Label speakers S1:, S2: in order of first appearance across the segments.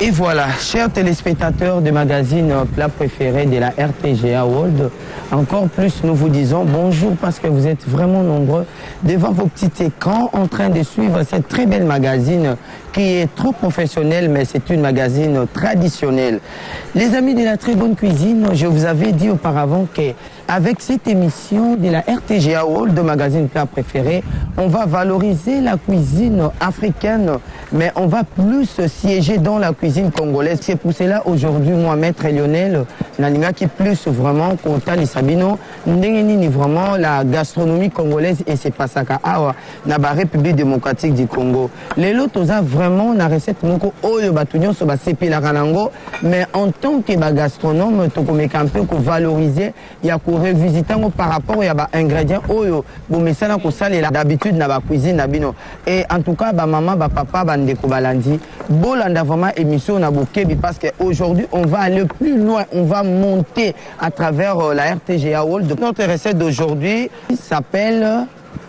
S1: Et voilà, chers téléspectateurs du magazine Plat Préféré de la RTGA World, encore plus nous vous disons bonjour parce que vous êtes vraiment nombreux devant vos petits écrans en train de suivre cette très belle magazine qui est trop professionnelle, mais c'est une magazine traditionnelle. Les amis de la très bonne cuisine, je vous avais dit auparavant qu'avec cette émission de la RTGA World, de magazine Plat Préféré, on va valoriser la cuisine africaine, mais on va plus siéger dans la cuisine congolaise. C'est pour cela aujourd'hui, moi, Maître Lionel, Naninga qui plus vraiment content les Sabino, ni vraiment la gastronomie congolaise et c'est pas ça qu'à na ba République démocratique du Congo. Les lots vraiment na recette moko oyo batunyo so ba sepela kanango, mais en tant que ba gastronome to comme un peu ko valoriser ya ko revisiter par rapport ya ba ingrédients oyo bo mesana ko salela d'habitude na ba cuisine na bino. Et en tout cas ba maman ba papa ba ndeko balandi bolanda vraiment émission na bokebi parce que aujourd'hui on va aller plus loin, on va monter à travers la RTGA World. Notre recette d'aujourd'hui s'appelle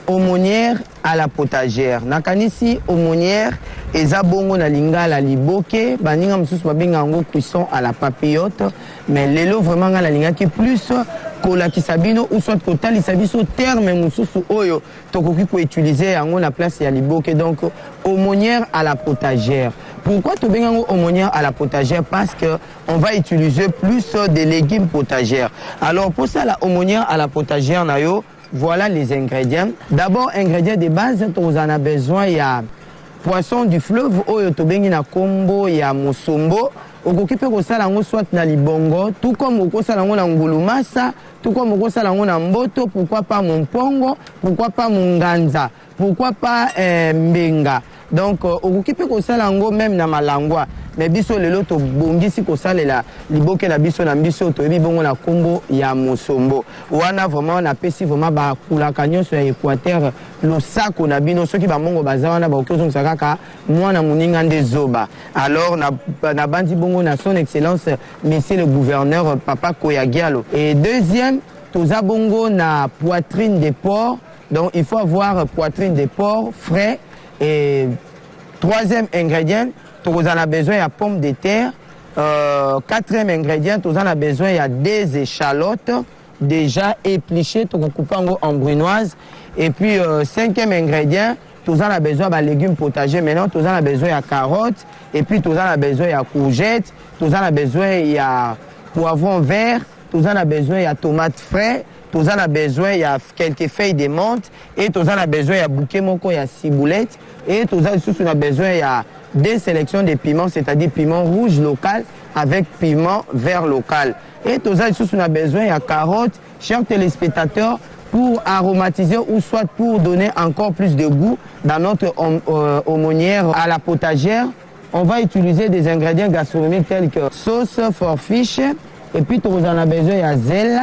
S1: aumônière à la potagère. Nakanisi aumônière eza bongo na lingala liboke, baninga msusu babenga ngo cuisson à la papillote, mais lelo vraiment nga la linga ki plus kola kisabino ou soit kotali sabiso terme msusu oyo tokoki ko utiliser yango na place ya liboke, donc aumônière à la potagère. Pourquoi tu benga ngo aumônière à la potagère? Parce que on va utiliser plus des légumes potagères. Alors pour ça la aumônière à la potagère nayo, voilà les ingrédients. D'abord, ingrédients de base, on en a besoin, il y a poisson du fleuve, oyo tobengi na kombo, il y a musombo. Okoki pe ko sala ngo soit na libongo, tout comme oko sala ngo na ngulumasa, tout comme oko sala ngo na mboto, pourquoi pas monpongo, pourquoi pas munganza, pourquoi pas mbenga. Donc okoki pe ko sala ngo même na malangwa. Mais biso lelo to bongisi ko salela liboke na biso na biso to yebi bongo na kombo ya musombo. Wana vraiment na pesi vraiment ba kulaka nyonso ya Équateur lo sako na bino soki ba mongo bazawana ba okozo sakaka mwana muninga nde zoba. Alors na bandi bongo na son excellence monsieur le gouverneur Papa Koyagialo. Et deuxième, toza bongo na poitrine de porc. Donc il faut avoir poitrine de porc frais. Et troisième ingrédient, tu en as besoin de pommes de terre. Quatrième ingrédient, tu en as besoin de des échalotes déjà épluchées, tu coupes en brunoise. Et puis cinquième ingrédient, tu en as besoin de légumes potagers. Maintenant, tu en as besoin de carottes. Et puis tu en as besoin de courgettes. Tu en as besoin de poivrons verts. Tu en as besoin de tomates frais. Tu en as besoin de quelques feuilles de menthe. Et tu en as besoin de bouquet moko, de ciboulette. Et tu as besoin de des sélections de piments, c'est-à-dire piment rouge local avec piment vert local. Et tu as besoin de carottes, chers téléspectateurs, pour aromatiser ou soit pour donner encore plus de goût dans notre aumônière à la potagère. On va utiliser des ingrédients gastronomiques tels que sauce for fish, et puis tu en as besoin de zèle,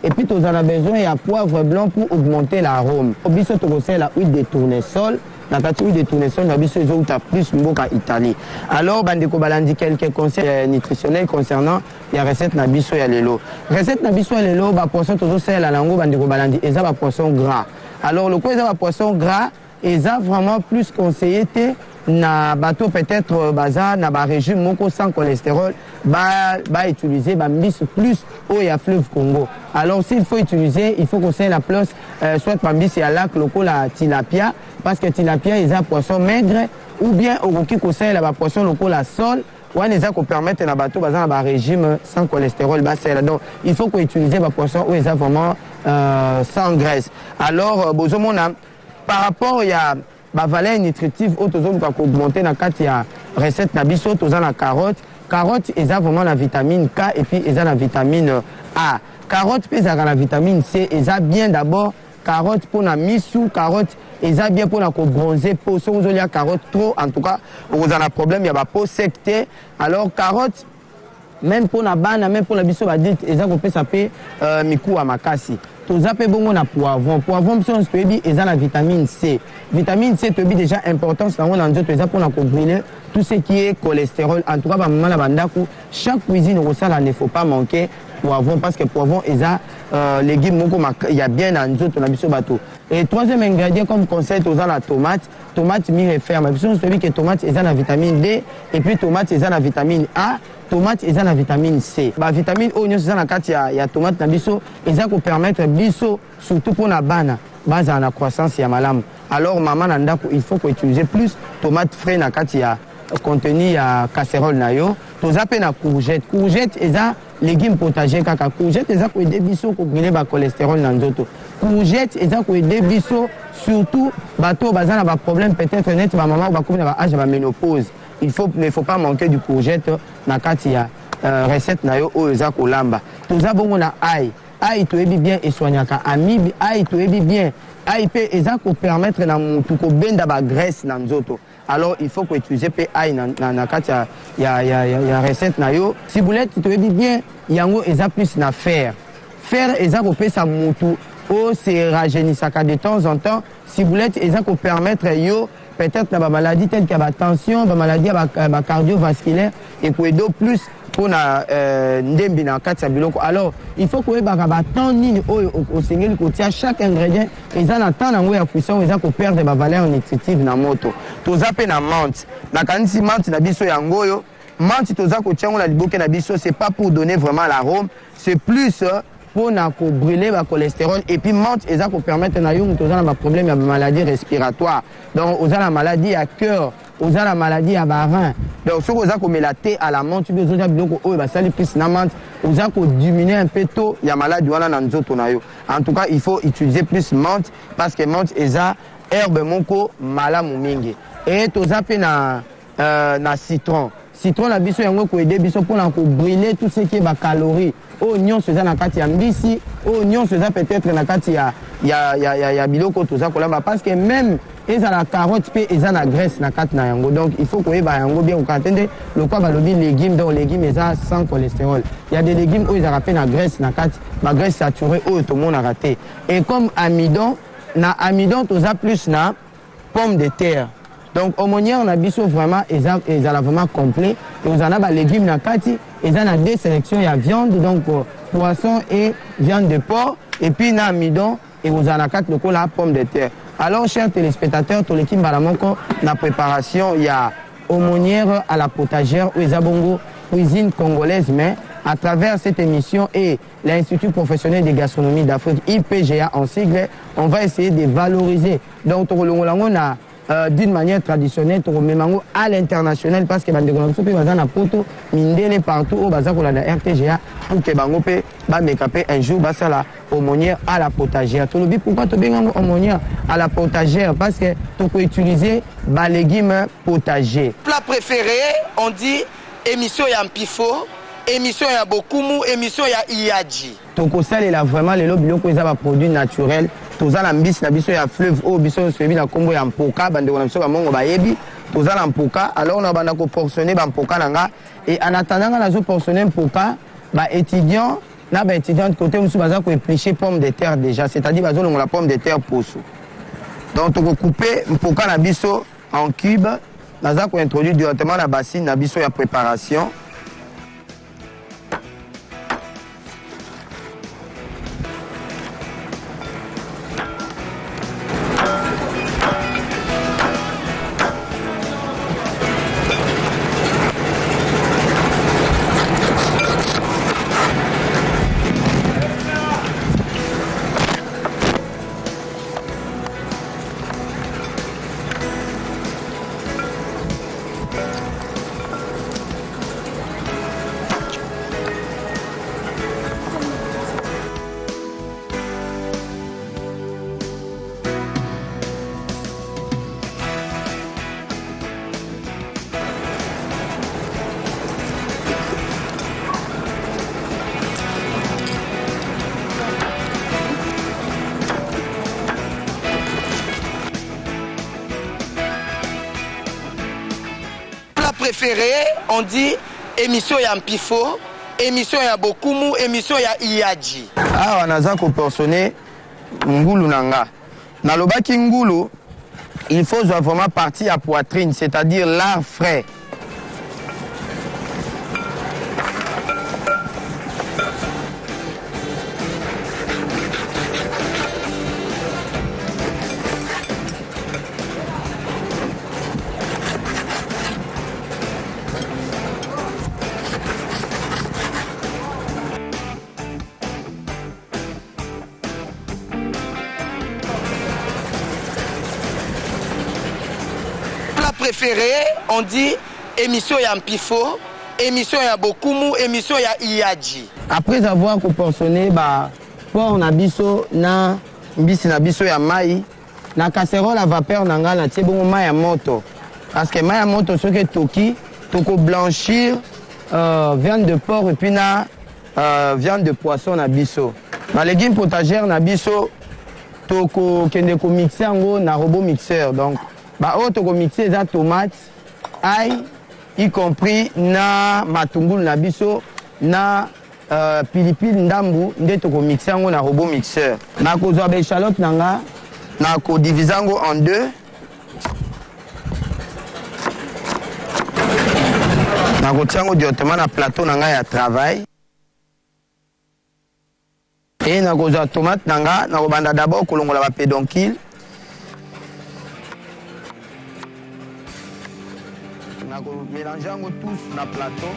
S1: et puis tu en as besoin de poivre blanc pour augmenter l'arôme. Au biso tu conseilles la huile de tournesol. Dans la huile de tournesol, na biso ils ont plus mboka Italie. Alors bandeko balandi quelques conseils nutritionnels concernant la recette na biso ya lelo. Recette na biso ya lelo ba poisson tozo sel la lango bandeko balandi eza ba poisson gras. Alors le quoi eza ba poisson gras eza vraiment plus conseillé na bateau peut-être baza na ba régime moko sans cholestérol ba utiliser ba mbis plus au ya fleuve Congo. Alors s'il faut utiliser, il faut conseiller la plus soit pa mbis ya lac local la tilapia parce que tilapia est un poisson maigre ou bien au qui conseille la poisson local à sol ou un eza ko permettre na bateau baza na ba régime sans cholestérol ba c'est là. Donc il faut qu'on utilise ba poisson où eza vraiment sans graisse. Alors bozomona par rapport ya ba valeur nutritive autozome ka augmenter na kati ya recette na biso toza na carotte. Carotte eza vraiment la vitamine K et puis eza la vitamine A. Carotte pesa la vitamine C eza bien d'abord carotte pour la misu, carotte eza bien pour la bronzer peau. Si vous avez la carotte trop, en tout cas, vous avez un problème, il y a la peau sectée. Alors carotte même pour la banane, même pour la biso badite, eza ko pesa pe miku à makasi. tozape bongo na poivron. Poivron biso toyebi eza na vitamine C. Vitamine C toyebi déjà importance nango na nzoto eza pona ko brûler tout ce qui est cholestérol. En tout cas ba maman na bandako chaque cuisine rosala ne faut pas manquer poivron parce que poivron eza légume moko il y a bien na nzoto na biso bato. Et troisième ingrédient comme conseil toza la tomate. Tomate mire ferme. Biso toyebi que tomate eza na vitamine D et puis tomate eza na vitamine A. Tomate eza na vitamine C. Ba vitamine O nyonso eza na kati ya tomate na biso eza ko permettre biso surtout pour na bana baza na croissance ya malamu. Alors maman na ndako il faut utiliser plus tomate frais na kati ya contenu ya casserole na yo. Toza pe na courgette. Courgette eza légume potager kaka. Courgette eza ko aider biso ko brûler ba cholestérol na nzoto. Courgette eza ko aider biso surtout bato baza na ba problème peut-être net ba maman ba comme na ba âge ba ménopause. Il ne faut pas manquer du courgette na kati ya recette na yo o eza kolamba. Toza bongo na ail. Ail toyebi bien esoignaka amibe. Ail toyebi bien. Ail pe eza ko permettre na mutu ko benda ba graisse na nzoto. Alors il faut utiliser pe ail na kati ya recette na yo. Ciboulette toyebi bien yango eza plus na fer. Fer eza ko pesa mutu o se rajeunisaka de temps en temps. Ciboulette eza ko permettre yo peut-être la maladie telle que la tension, la maladie cardiovasculaire et pour aider plus pour na ndembi na kati ya biloko. Alors il faut que ba temps nini au sengeli ko tia chaque ingrédient eza na temps nango ya cuisson eza ko perdre ba valeur nutritive na moto. Toza pe na menthe. Na kanisi menthe na biso yango yo. Menthe toza ko tia na liboke na biso, c'est pas pour donner vraiment l'arôme, c'est plus pour brûler le cholestérol et puis menthe eza ko permettre na yo muto na ba problème ya maladie respiratoire. Donc oza la maladie à cœur, oza la maladie à rein. Donc ce oza ko melaté à la menthe bi oza biloko o ba sali plus na menthe, oza ko diminuer un peu tôt ya maladie wana na nzoto na yo. En tout cas, il faut utiliser plus menthe parce que menthe eza herbe moko malamu mingi. Et toza pe na citron. Citron la biso yango ko aider biso pour ko brûler tout ce qui est ba calories. Oignon seza na kati ya mbisi, oignon seza peut-être na kati ya biloko toza kolamba parce que même eza la carotte pe eza na graisse na kati na yango. Donc il faut ko yeba yango bien ko atteindre le quoi va lobi légumes donc légumes eza sans cholestérol. Il y a des légumes où ils rappellent na graisse na kati, ma graisse saturée où tout le monde a raté. Et comme amidon, na amidon toza plus na pomme de terre. Donc aumônière on a biso vraiment eza vraiment complet. Et on a ba légumes na kati. Ils ont deux sélections, il y a viande, donc poisson et viande de porc, et puis na amidon, et vous en avez quatre le la pomme de terre. Alors, chers téléspectateurs, tout l'équipe Balamoko, la préparation, il y a aumônière à la potagère, Ouezabongo, cuisine congolaise, mais à travers cette émission et l'Institut professionnel de gastronomie d'Afrique, IPGA en sigle, on va essayer de valoriser. Donc, on a d'une manière traditionnelle à l'international parce que poto mindele partout au bazar la RTGA pour que bangope ba mekape un jour ba sala aumônière à la potagère. Tout le but pourquoi to benga aumônière à la potagère parce que tu peux utiliser ba légumes potagers. Plat préféré, on dit émission ya mpifo, émission ya bokumu, émission ya iyaji. Toko sala là vraiment les biloko eza ba produit naturel. Toza na mbisi na biso ya fleuve o biso suivi na kombo ya mpoka bande na biso ba mongo bayebi toza na mpoka alors on a banda ko portionner ba mpoka nanga et en attendant na zo portionner mpoka ba étudiant na ba étudiant de côté musu baza ko éplucher pomme de terre déjà c'est-à-dire bazo la pomme de terre poso. Donc to ko couper mpoka na biso en cube naza ko introduire directement na bassine na biso ya préparation. Préféré, on dit émission ya mpifo,
S2: émission ya bokumu, émission ya Iyaji.
S1: Ah, naza ko portionner ngulu nanga. Na lobaki ngulu, il faut vraiment partir à poitrine, c'est-à-dire l'art frais.
S2: Préféré, on dit émission ya Mpifo, émission ya Bokumu, émission ya Iyaji.
S1: Après avoir proportionné porc na biso na mbisi na biso ya mai na casserole à vapeur nanga na tie bongo mai ya moto parce que mai ya moto ce que toki toko blanchir viande de porc et puis na viande de poisson na biso. Ba légumes potagères na biso toko kende ko mixer ngo na robot mixeur donc toko mixer za tomate, ail, y compris na matungulu na biso, na pilipili ndambu, nde toko mixer ngo na robot mixeur. Na kozwa ba échalote nanga, na ko diviser ngo en deux. Na ko tiango directement na plateau nanga ya travail. Et na kozwa tomate nanga, na ko banda d'abord kolongola ba pédoncule. Mélanger tous na plateau.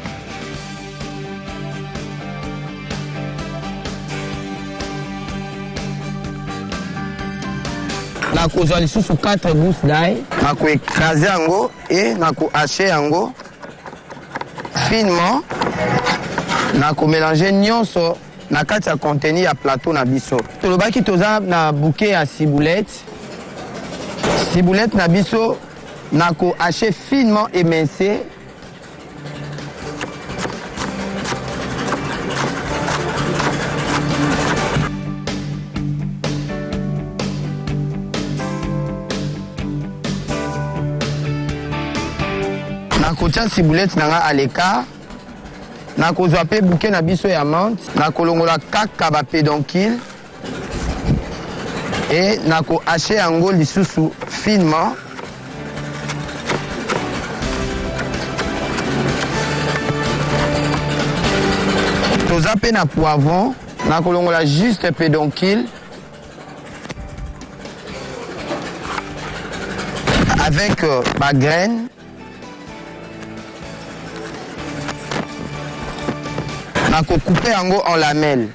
S1: Na kozwa lisusu 4 gousses d'ail. Na ko écraser yango et na ko hacher yango finement. Na ko mélanger nyonso na kati ya contenir ya plateau na biso. Tolobaki toza na bouquet ya ciboulette. Ciboulette na biso na ko haché finement émincé. Na ko tia ciboulette nanga à l'écart. Na ko zwa pe bouquet na biso ya menthe. Na ko longola kaka ba pédoncule. Et na ko haché yango lisusu finement. Toza pe na poivron, na kolongola juste pédoncule avec ma graine. Na ko couper yango en lamelles.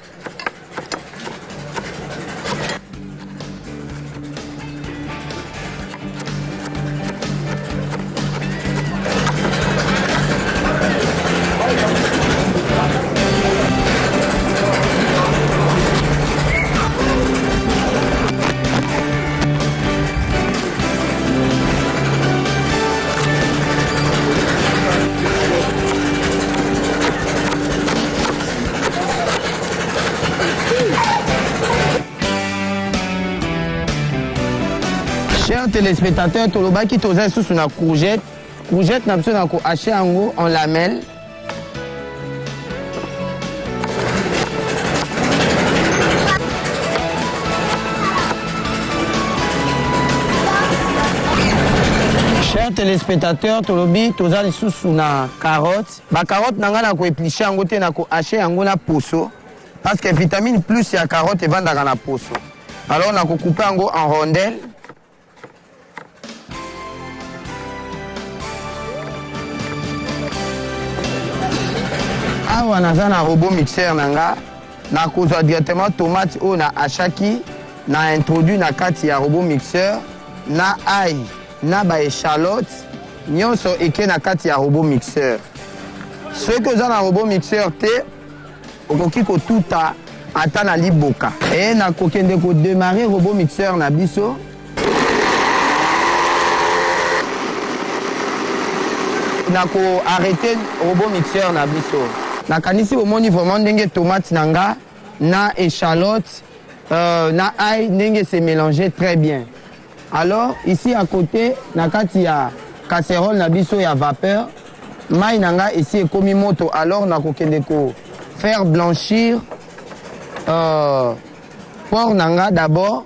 S1: Chers téléspectateurs, tolobaki toza sous na courgette. Courgette na biso na ko hacher yango en lamelles. Chers téléspectateurs, tolobi toza sous na carotte. Ba carotte nanga na ko éplucher yango te na ko hacher yango na poso parce que vitamine plus ya carotte evandaka na poso. Alors na ko couper yango en rondelles. Awa naza na robot mixeur nanga na kozwa directement tomate o na achaki na introduit na kati ya robot mixeur na ail na ba échalote nyonso eke na kati ya robot mixeur. Ce que oza na robot mixeur te okoki kotuta ata na liboka. E na kokende ko démarrer robot mixeur na biso. Na ko arrêter robot mixeur na biso. Nakanisi omoni vraiment ndenge tomate nanga na échalote na ail ndenge se mélanger très bien. Alors ici à côté nakati ya casserole na biso ya vapeur mai nanga ici ekomi moto alors nakokende ko faire blanchir porc nanga d'abord.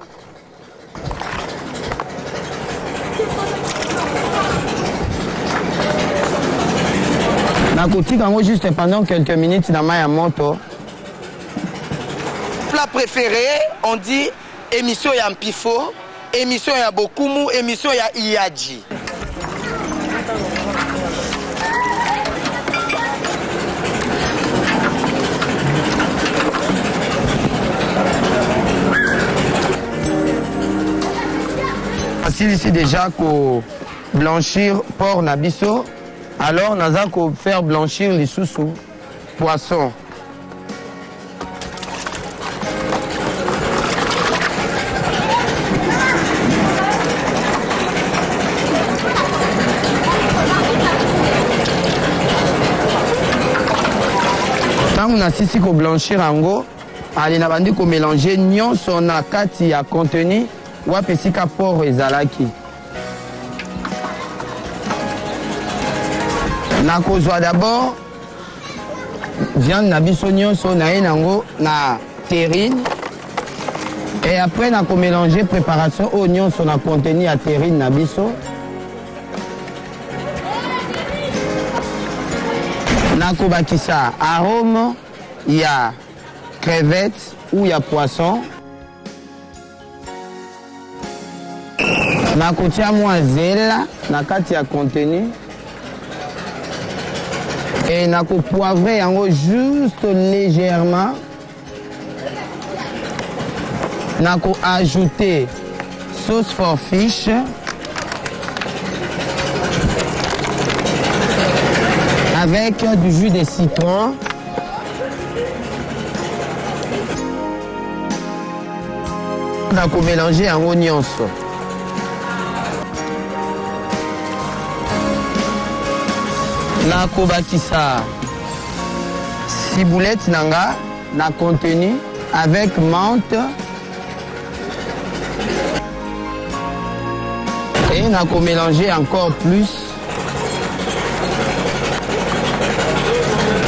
S1: Nakotika yango juste pendant quelques minutes dans ma moto.
S2: Plat préféré, on dit émission ya Mpifo, émission ya Bokumu, émission ya Iyaji.
S1: Facile ici déjà pour blanchir porc nabiso. Alors, nous allons faire blanchir les sous-sous, poissons. Quand on a ici qu'on blanchir en go, allez n'a bandi qu'on mélanger nion son akati à contenu ou à pesika porc et zalaki. Nakozwa d'abord viande na biso nyonso na nango na terrine et après nako mélanger préparation au nyonso na contenu à terrine na biso. Nako bakisa arôme ya crevette ou ya poisson. Nako tia mwa zela na kati ya contenu. Et nako poivrer yango juste légèrement. Nako ajouter sauce for fish. Avec du jus de citron. Nako mélanger yango nyonso. Nako bakisa ciboulette nanga na contenu avec menthe et nako mélanger encore plus.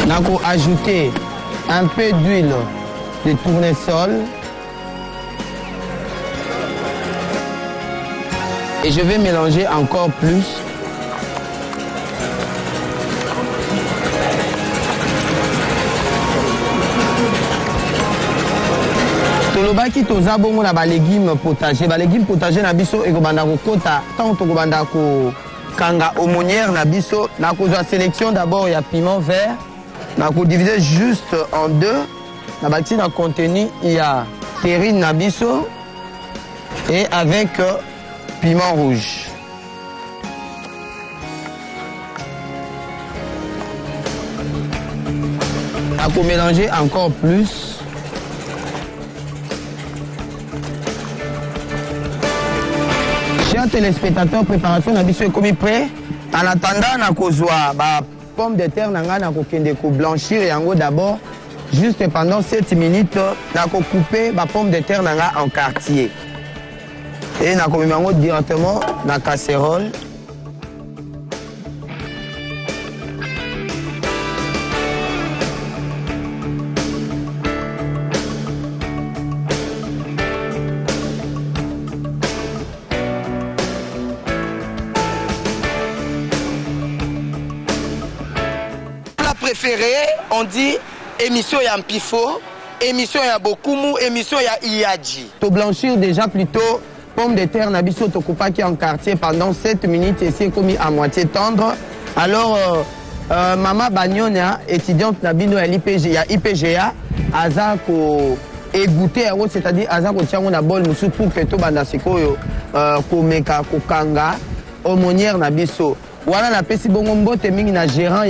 S1: Nako ajouter un peu d'huile de tournesol et je vais mélanger encore plus. Tolobaki toza bongo na ba légumes potagers. Ba légumes potagers na biso ekobanda kokota tant tokobanda ko kanga aumônière na biso. Na kozwa sélection d'abord ya piment vert. Na ko diviser juste en deux. Na bati na contenu ya terrine na biso et avec piment rouge. Na ko mélanger encore plus. Chers téléspectateurs, préparation na biso est prêt. En attendant, na kozwa ba pomme de terre nanga na kokende ko blanchir yango d'abord. Juste pendant 7 minutes, na ko couper ba pomme de terre nanga en quartier. Et na ko mimango directement na casserole.
S2: Préféré, on dit émission ya Mpifo, émission ya Bokumu, émission ya Iyaji.
S1: To blanchir déjà plutôt pomme de terre na biso to coupaki en quartier pendant 7 minutes et c'est commis à moitié tendre. Alors Mama Bagnonia, étudiante na bino ya IPGA, aza ko égoutter c'est-à-dire aza ko tiango na bol musu pour que to banda sikoyo ko meka ko kanga aumônière na biso. Voilà na pesi bongo mbote mingi na gérant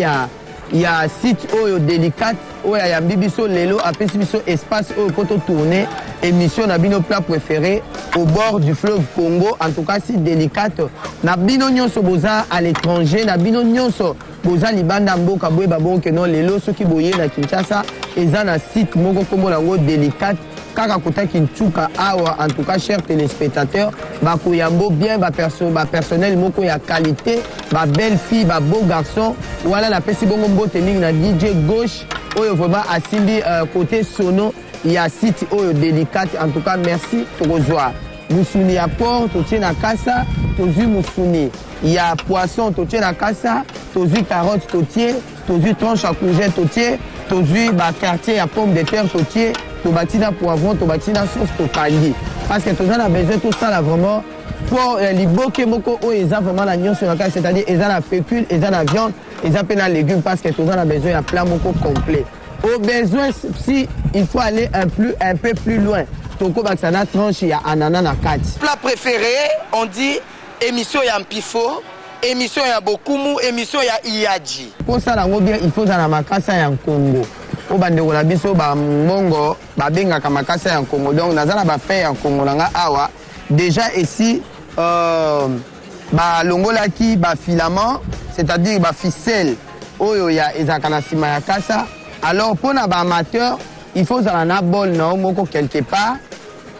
S1: il y a site oyo délicate oyo ya bibiso lelo apesi biso espace oyo poto tourner émission na bino plat préféré au bord du fleuve Congo. En tout cas si délicate na bino nyonso boza à l'étranger na bino nyonso boza libanda mboka boye babon que non lelo soki boye na Kinshasa eza na site moko kombo nango délicate kaka kota Kinchuka awa. En tout cas chers téléspectateurs bakoyambo bien ba personnel moko ya qualité ba belle fille ba beau garçon. Voilà la pesi bongo mbote mingi na DJ Gauche oyo vraiment asimbi côté sono ya site oyo délicate. En tout cas merci tokozwa musuni ya porc totie na kasa, tozwi musuni ya poisson totie na kasa, tozwi carotte totie, tozwi tranche à courgette totie, tozwi ba quartier ya pomme de terre totie, tobati na poivron, tobati na sauce tokangi. Parce que toza na besoin tout ça là vraiment pour liboke moko oyo eza vraiment la nyonso na kasa, c'est-à-dire eza na fécule, eza na viande, eza pe na légumes, parce que toza na besoin ya plat moko complet. Au besoin, si il faut aller un peu plus loin, toko baksana tranche ya ananas na kati.
S2: Plat préféré, on dit émission ya mpifo, émission ya bokumu, émission ya iyaji.
S1: Pour ça lango bien, il faut na makasa ya Congo. O bandeko na biso ba mongo ba bengaka makasa ya Congo. Donc nazala ba fait ya Congo nga awa. Déjà ici ba longolaki ba filament, c'est-à-dire ba ficelle oyo ya ezaka na sima ya kasa. Alors pour na ba amateur, il faut na bol na moko quelque part.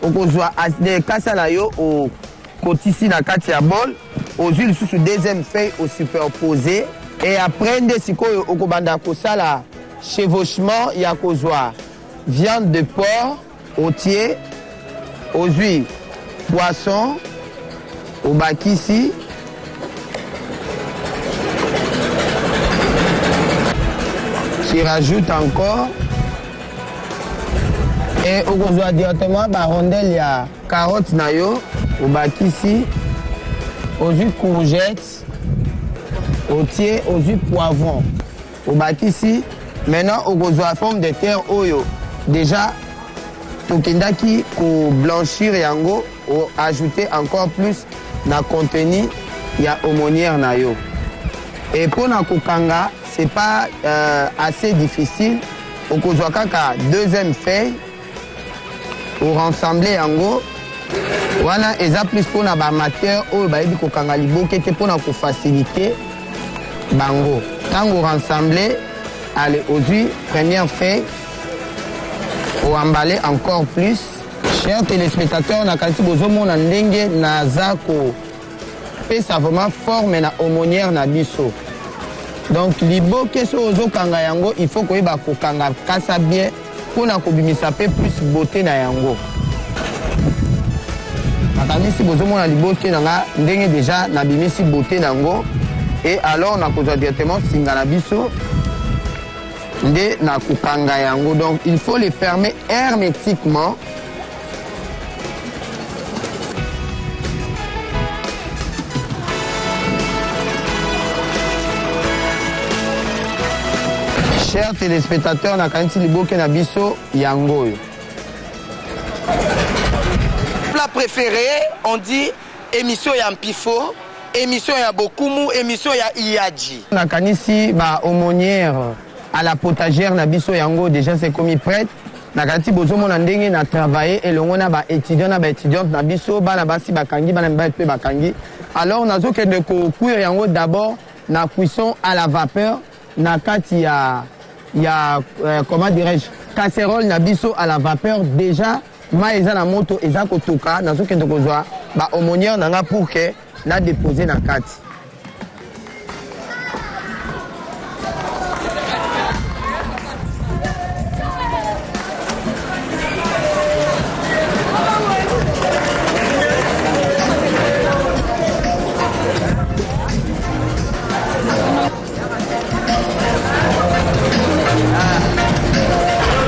S1: Okozwa de kasa na yo au kotisi na kati ya bol, aux huiles sous deuxième feuille au superposé, et après nde sikoyo okobanda kosala chevauchement ya kozwa viande de porc ôtier, aux huiles poisson au bakisi, tu rajoutes encore et okozwa directement ba rondelle ya carotte na yo au bakisi, aux huiles courgettes, ôtier, aux huiles poivron au bakisi. Maintenant okozwa forme de terre oyo déjà tokendaki ko blanchir yango, ou ajouter encore plus na contenu ya aumônière na yo. Et pour na kokanga, c'est pas assez difficile. Okozwa kaka deuxième feuille pour rassembler yango. Wana eza plus pour na ba amateur oyo bayebi kokanga liboke te pour na ko faciliter bango. Tango rassembler, allez aux huiles, première feuille, ou emballer encore plus. Chers téléspectateurs, na kanti bozomo na ndenge naza ko pesa vraiment forme na aumônière na biso. Donc liboke so ozokanga yango, il faut koyeba kokanga kasa bien pour na kobimisa pe plus beauté na yango. Makamisi bozomo na liboke nanga ndenge déjà na bimisi beauté nango, et alors na kozwa directement singa na biso nde na kokanga yango. Donc il faut les fermer hermétiquement. Chers téléspectateurs, na kanti liboke na biso yango.
S2: Plat préféré, on dit émission ya mpifo, émission ya bokumu, émission ya iyaji.
S1: Na kanisi ba aumônière à la potagère na biso yango déjà c'est commis prête. Na kanti bozomo na ndenge na travailler et longo na ba étudiant na ba étudiante na biso bana basi bakangi bana mba pe bakangi. Alors nazo kende ko cuire yango d'abord na cuisson à la vapeur na kati ya comment dirais-je, casserole na biso à la vapeur. Déjà ma eza na moto eza kotoka nazo kende kozwa ba aumônière nanga pour que na déposer na kati.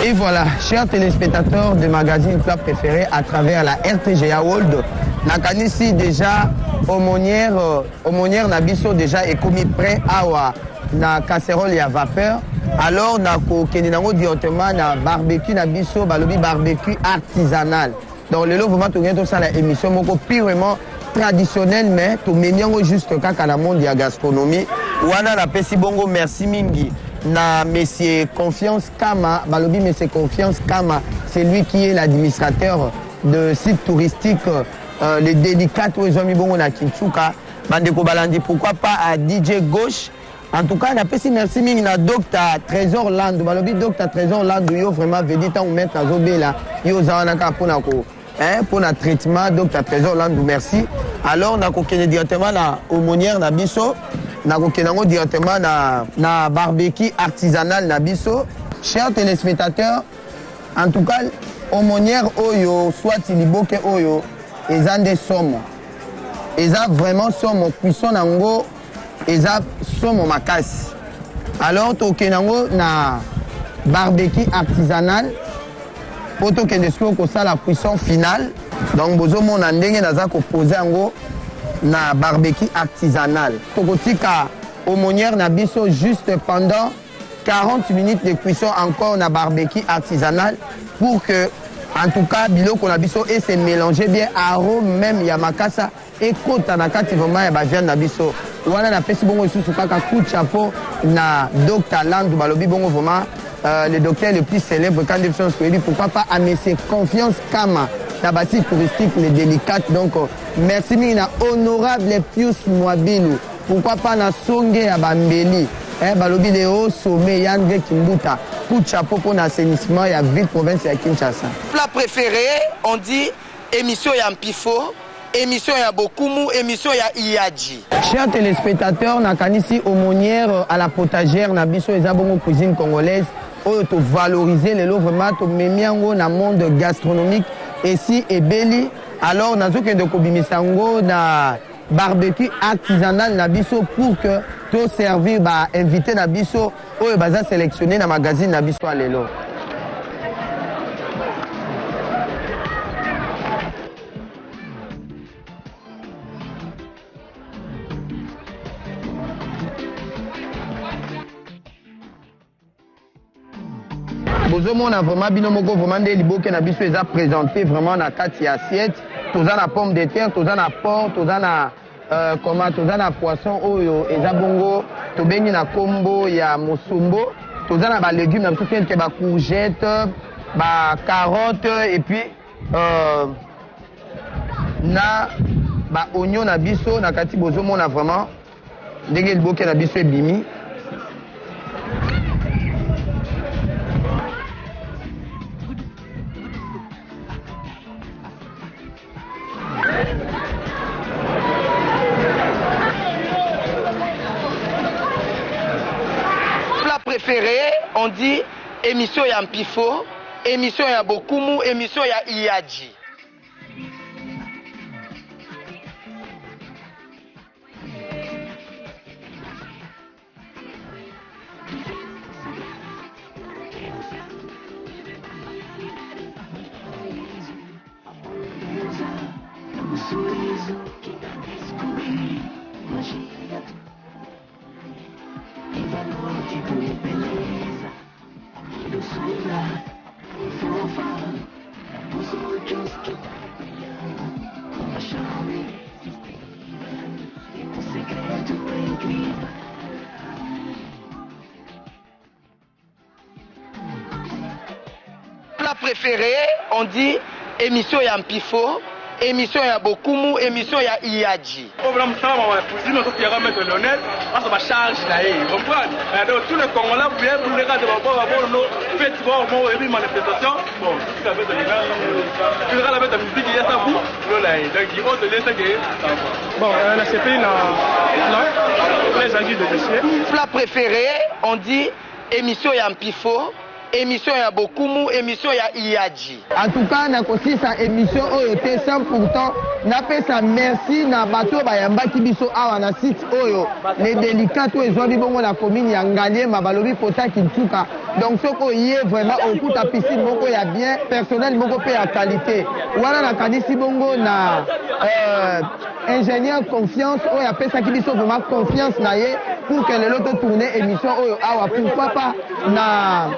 S1: Et voilà, chers téléspectateurs de magazine Plat Préféré à travers la RTGA World, nakanisi déjà aumônière na biso déjà est commis prêt awa na casserole ya vapeur. Alors na ko kende nango directement na barbecue na biso balobi barbecue artisanal. Donc lelo vraiment to ngento ça la émission moko purement traditionnelle, mais to menyango juste kaka na monde ya gastronomie. Wana na pesi bongo merci mingi na Monsieur Confiance Kama, balobi Monsieur Confiance Kama, c'est lui qui est l'administrateur de site touristique les délicates où ils ont mis bongo na Kinsuka. Bandeko balandi, pourquoi pas à DJ Gauche. En tout cas, na pesi merci mingi na Dr Trésor Landou, balobi Dr Trésor Landou yo vraiment vedi tant ou mettre na zobela yo zawana ka pona ko pour na traitement. Dr Trésor Landou merci. Alors na ko kene directement na aumônière na biso. Na kokenango directement na barbecue artisanal na biso. Chers téléspectateurs, en tout cas, aumônière Oyo, soit Liboke Oyo, ils ont des sommes. Ils ont vraiment sommes, cuisson nango, ils ont sommes makas. Alors, tokenango na barbecue artisanal, pour tokende que ça la cuisson finale. Donc, bozo mon andenge naza ko poser ango na barbecue artisanal. Tokotika aumônière na biso juste pendant 40 minutes de cuisson encore na barbecue artisanal pour que, en tout cas, biloko na biso et se mélanger bien arôme même ya makasa et kota na kati vraiment ya ba viande na biso. Wana na pesi bongo isusu kaka coup de chapeau na Dr Landou balobi bongo vraiment le docteur le plus célèbre quand de choses pourquoi pas à monsieur confiance kama na bâti touristique mais délicate. Donc merci mina honorable Pius Mwabilu, pourquoi pas na songe ya bambeli balobi le haut sommet Yandre Kimbuta, coup de chapeau pour l'assainissement et la ville province de Kinshasa.
S2: Plat préféré, on dit émission ya Mpifo, émission ya Bokumu, émission ya Iyadji.
S1: Chers téléspectateurs, nakanisi aumônière à la potagère na biso ezabongo cuisine congolaise oyo to valoriser les lots vraiment to memiango na monde gastronomique ici et Beli. Alors nazokende kobimisango na barbecue artisanal na biso pour que to servir ba invité na biso oyo baza sélectionné na magazine na biso alelo. On a vraiment binomoko vraiment des liboke na biso eza présenté vraiment na kati ya assiette. Toza na pomme de terre, toza na porc, toza na comment toza na poisson oyo eza bongo to bengi na kombo ya mosombo, toza na ba légumes na biso quelques ba courgettes, ba carottes et puis na ba oignon na biso na kati bozo mona vraiment ndenge liboke na biso ebimi.
S2: Préféré, on dit émission ya Mpifo, émission ya Bokumu, émission ya Iyadji. Plat préféré, on dit émission ya Mpifo, émission ya Bokumu, émission ya Iyadji.
S3: Problème ça, on va poser notre pierre à mettre Lionel, parce qu'on va charger là, vous comprenez? Donc tous les Congolais, vous voulez pour les gars de nos fêtes, bon, et puis manifestation, bon, tout ça fait de l'hiver, tu verras la musique, il y a ça pour donc il faut te laisser que ça va. Bon, la CPI, les agis de dossier.
S2: Plat préféré, on dit émission ya Mpifo, émission ya Bokumu, émission ya Iyadji.
S1: En tout cas, na kosisa émission oyo te sans pourtant na pesa merci na bato bayambaki biso awa na site oyo les délicats to ezwa bongo la commune ya Ngaliema balobi pota Kintuka. Donc soko yé vraiment au coup ta piscine moko ya bien personnel moko pe ya qualité. Wana na kanisi bongo na ingénieur confiance oyo apesa ki biso vraiment confiance na ye pour que le loto tourner émission oyo awa pourquoi pas na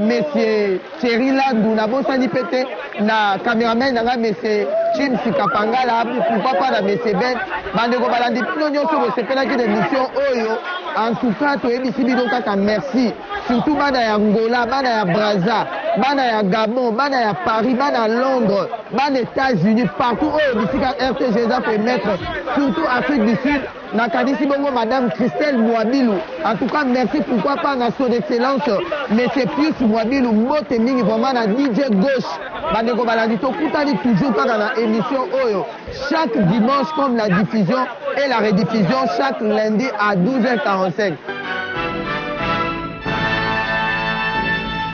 S1: monsieur Thierry Landou na bosani pete na cameraman na monsieur James Kapangala pourquoi pas na monsieur Ben bandeko balandi pino nyonso bosepelaki de mission oyo. En tout cas toyebisi bino kaka merci surtout bana ya Angola, bana ya Brazza, bana ya Gabon, bana ya Paris, bana ya Londres, bana États-Unis, partout oyo bisika RTG za peut mettre surtout Afrique du Sud. Nakanisi bongo madame Christelle Mwabilu. En tout cas merci pourquoi pas na son excellence monsieur Pius Mwabilu mbote mingi vraiment na DJ Gauche bandeko balandi tokutani toujours kaka na émission oyo chaque dimanche comme la diffusion et la rediffusion chaque lundi à 12h45.